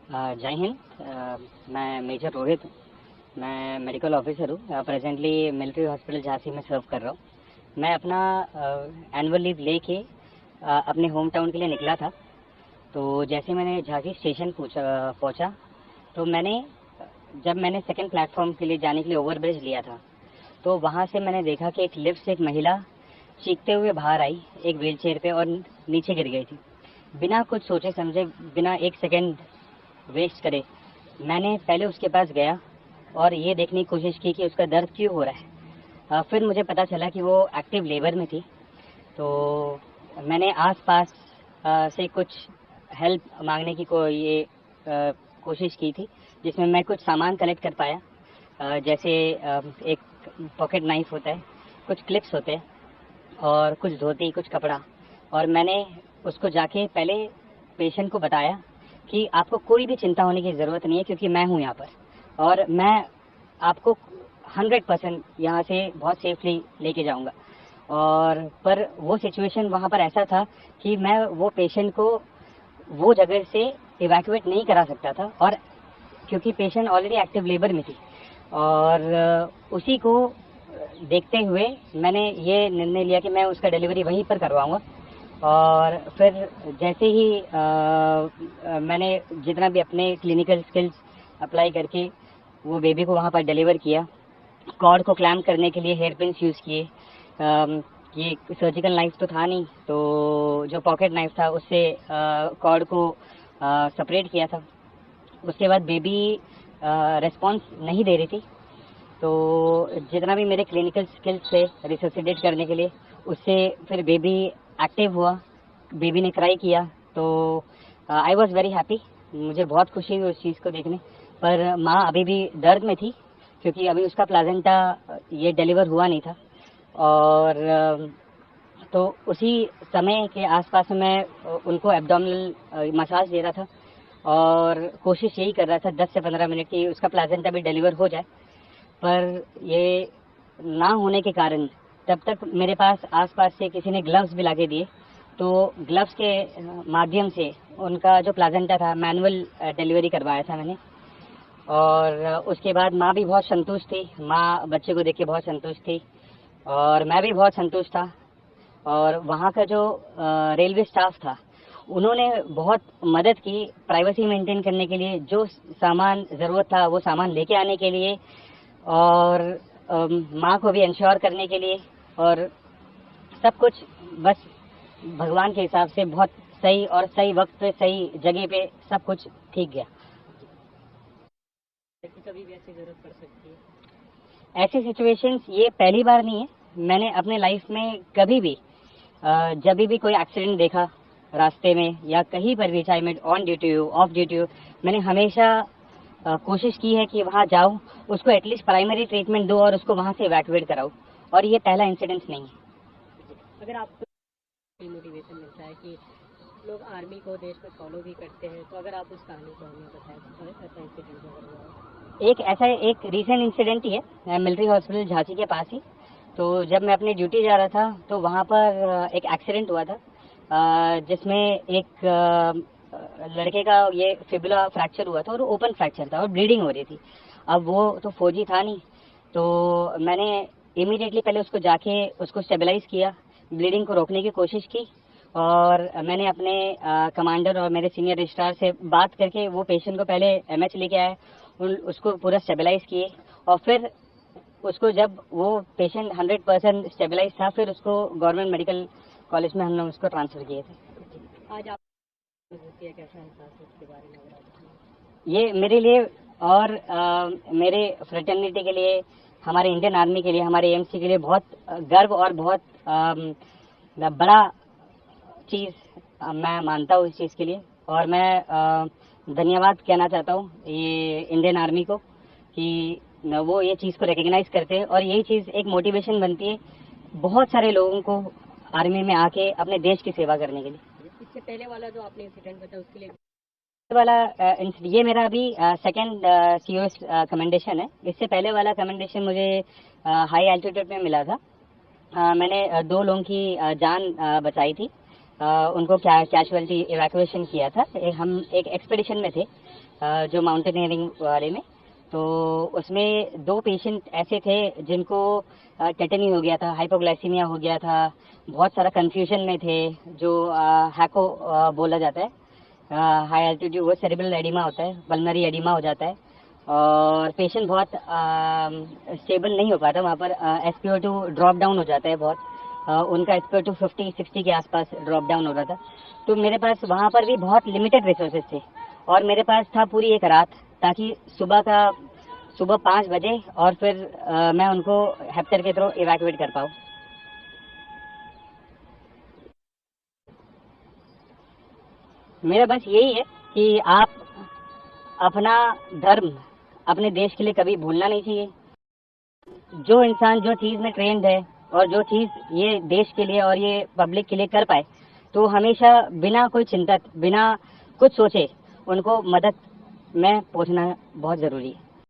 जय हिंद। मैं मेजर रोहित हूँ। मैं मेडिकल ऑफिसर हूँ। प्रेजेंटली मिलिट्री हॉस्पिटल झांसी में सर्व कर रहा हूँ। मैं अपना एनुअल लीव लेके अपने होम टाउन के लिए निकला था। तो जैसे मैंने झांसी स्टेशन पहुँचा तो जब मैंने सेकंड प्लेटफॉर्म के लिए जाने के लिए ओवरब्रिज लिया था तो वहाँ से मैंने देखा कि एक लिफ्ट से एक महिला चीखते हुए बाहर आई एक व्हील चेयर पे और नीचे गिर गई थी। बिना कुछ सोचे समझे, बिना एक सेकंड वेस्ट करे, मैंने पहले उसके पास गया और ये देखने की कोशिश की कि उसका दर्द क्यों हो रहा है। फिर मुझे पता चला कि वो एक्टिव लेबर में थी। तो मैंने आसपास से कुछ हेल्प मांगने की कोशिश की थी, जिसमें मैं कुछ सामान कलेक्ट कर पाया। जैसे एक पॉकेट नाइफ होता है, कुछ क्लिप्स होते हैं और कुछ धोती, कुछ कपड़ा। और मैंने उसको जाके पहले पेशेंट को बताया कि आपको कोई भी चिंता होने की ज़रूरत नहीं है, क्योंकि मैं हूँ यहाँ पर और मैं आपको 100% यहाँ से बहुत सेफली लेके जाऊँगा। और पर वो सिचुएशन वहाँ पर ऐसा था कि मैं वो पेशेंट को वो जगह से इवैक्यूएट नहीं करा सकता था, और क्योंकि पेशेंट ऑलरेडी एक्टिव लेबर में थी। और उसी को देखते हुए मैंने ये निर्णय लिया कि मैं उसका डिलीवरी वहीं पर करवाऊँगा। और फिर जैसे ही मैंने जितना भी अपने क्लिनिकल स्किल्स अप्लाई करके वो बेबी को वहाँ पर डिलीवर किया। कॉर्ड को क्लैम्प करने के लिए हेयर पिन्स यूज़ किए। ये सर्जिकल नाइफ तो था नहीं, तो जो पॉकेट नाइफ था उससे कॉर्ड को सेपरेट किया था। उसके बाद बेबी रिस्पॉन्स नहीं दे रही थी, तो जितना भी मेरे क्लिनिकल स्किल्स थे रिससिटेट करने के लिए, उससे फिर बेबी एक्टिव हुआ। बेबी ने क्राई किया, तो आई वॉज वेरी हैप्पी। मुझे बहुत खुशी हुई उस चीज़ को देखने। पर माँ अभी भी दर्द में थी, क्योंकि अभी उसका प्लाजेंटा ये डिलीवर हुआ नहीं था। और तो उसी समय के आसपास मैं उनको एब्डोमिनल मसाज दे रहा था और कोशिश यही कर रहा था 10 से 15 मिनट की उसका प्लाजेंटा भी डिलीवर हो जाए। पर ये ना होने के कारण तब तक मेरे पास आसपास से किसी ने ग्लव्स भी लाके दिए, तो ग्लव्स के माध्यम से उनका जो प्लाजेंटा था मैनुअल डिलीवरी करवाया था मैंने। और उसके बाद माँ भी बहुत संतुष्ट थी। माँ बच्चे को देख के बहुत संतुष्ट थी और मैं भी बहुत संतुष्ट था। और वहाँ का जो रेलवे स्टाफ था, उन्होंने बहुत मदद की प्राइवेसी मेंटेन करने के लिए, जो सामान ज़रूरत था वो सामान लेके आने के लिए, और माँ को भी इंश्योर करने के लिए। और सब कुछ बस भगवान के हिसाब से बहुत सही और सही वक्त पे सही जगह पे सब कुछ ठीक गया। कभी भी ऐसी जरूरत पड़ सकती है। ऐसी सिचुएशंस ये पहली बार नहीं है। मैंने अपने लाइफ में कभी भी जब भी कोई एक्सीडेंट देखा रास्ते में या कहीं पर भी, चाहे मैं ऑन ड्यूटी हो ऑफ ड्यूटी हो, मैंने हमेशा कोशिश की है कि वहाँ जाऊँ, उसको एटलीस्ट प्राइमरी ट्रीटमेंट दो और उसको वहाँ से इवैक्यूएट कराऊँ। और ये पहला इंसिडेंस नहीं है। अगर आपको मोटिवेशन मिलता है कि लोग आर्मी को, देश को फॉलो भी करते हैं, तो अगर आप उस कहानी को हमें बताएं तो ऐसा इंसिडेंट हुआ। एक रीसेंट इंसिडेंट ही है, मिलिट्री हॉस्पिटल झांसी के पास ही। तो जब मैं अपनी ड्यूटी जा रहा था तो वहाँ पर एक एक्सीडेंट हुआ था, जिसमें एक लड़के का ये फिबुला फ्रैक्चर हुआ था और ओपन फ्रैक्चर था और ब्लीडिंग हो रही थी। अब वो तो फौजी था नहीं, तो मैंने इमीडिएटली पहले उसको जाके उसको स्टेबलाइज किया, ब्लीडिंग को रोकने की कोशिश की। और मैंने अपने कमांडर और मेरे सीनियर रजिस्ट्रार से बात करके वो पेशेंट को पहले एमएच लेके आए, उसको पूरा स्टेबलाइज किए। और फिर उसको, जब वो पेशेंट 100% स्टेबलाइज था, फिर उसको गवर्नमेंट मेडिकल कॉलेज में हमने उसको ट्रांसफ़र किए थे। आज आप कैसा एहसास है इसके बारे में? ये मेरे लिए और मेरे फ्रेटर्निटी के लिए, हमारे इंडियन आर्मी के लिए, हमारे एएमसी के लिए बहुत गर्व और बहुत बड़ा चीज़ मैं मानता हूँ इस चीज़ के लिए। और मैं धन्यवाद कहना चाहता हूँ ये इंडियन आर्मी को कि वो ये चीज़ को रिकग्नाइज करते हैं और यही चीज़ एक मोटिवेशन बनती है बहुत सारे लोगों को आर्मी में आके अपने देश की सेवा करने के लिए। इससे पहले वाला जो आपने इंसिडेंट बताया उसके लिए वाला ये मेरा अभी सेकंड सीओएस कमेंडेशन है। इससे पहले वाला कमेंडेशन मुझे हाई एल्टीट्यूड में मिला था। मैंने 2 लोगों की जान बचाई थी। उनको कैजुअलिटी इवैक्यूएशन किया था। हम एक एक्सपेडिशन में थे जो माउंटेनियरिंग वाले में, तो उसमें 2 पेशेंट ऐसे थे जिनको टेटनी हो गया था, हाइपोग्लाइसीमिया हो गया था, बहुत सारा कंफ्यूजन में थे, जो हैको बोला जाता है, हाई एल्टीट्यूड वो सेरेब्रल एडिमा होता है, पल्मनरी एडिमा हो जाता है, और पेशेंट बहुत स्टेबल नहीं हो पाता, वहाँ पर SpO2 ड्रॉप डाउन हो जाता है बहुत, उनका SpO2 50-60 के आसपास ड्रॉप डाउन हो रहा था। तो मेरे पास वहाँ पर भी बहुत लिमिटेड रिसोर्सेज थे, और मेरे पास था पूरी एक रात, ताकि सुबह 5 बजे और फिर मैं उनको हेप्टर के थ्रू इवैक्यूएट कर पाऊँ। मेरा बस यही है कि आप अपना धर्म अपने देश के लिए कभी भूलना नहीं चाहिए। जो इंसान जो चीज़ में ट्रेंड है और जो चीज़ ये देश के लिए और ये पब्लिक के लिए कर पाए, तो हमेशा बिना कोई चिंतक, बिना कुछ सोचे उनको मदद में पहुंचना बहुत ज़रूरी है।